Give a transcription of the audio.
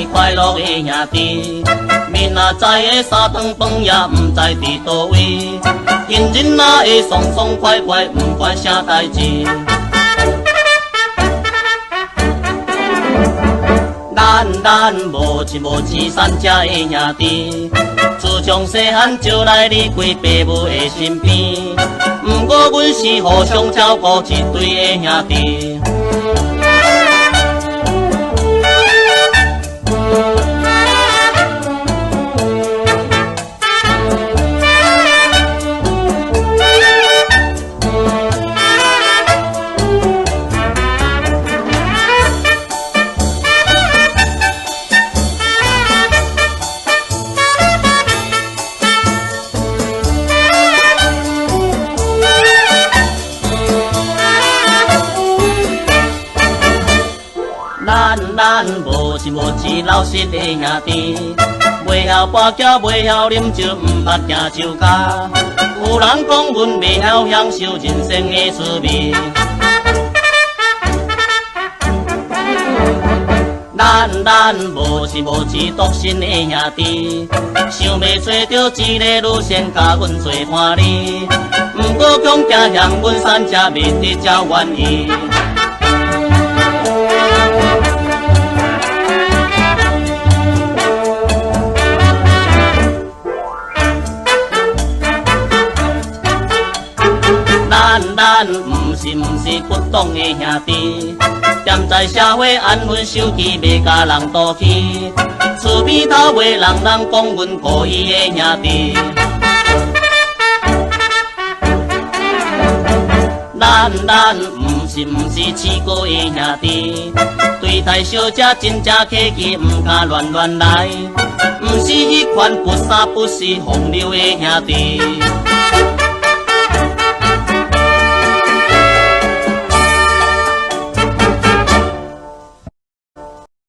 年快乐的兄弟。明仔载的三顿饭也不知伫倒位，今日哪会爽爽快快，不管啥代志。咱无钱无钱三只的兄弟，自从细汉就来离开爸母的身边。不过阮是互相照顾一对的兄弟。咱无钱无钱老实的兄弟，袂晓跋筊，袂晓啉酒，毋捌行酒家。有人讲阮袂晓享受人生的滋味。咱无钱无钱独身的兄弟，想要找到一个女仙甲阮做伴侣，毋过强行向阮三只面的才愿意。咱毋是不懂的兄弟，踮在社会安分守己，袂甲人妒气，厝边头袂人讲阮故意的兄弟。咱毋是试过的兄弟，对待小姐真正客气，毋敢乱来，毋是迄款不三不四风流的兄弟。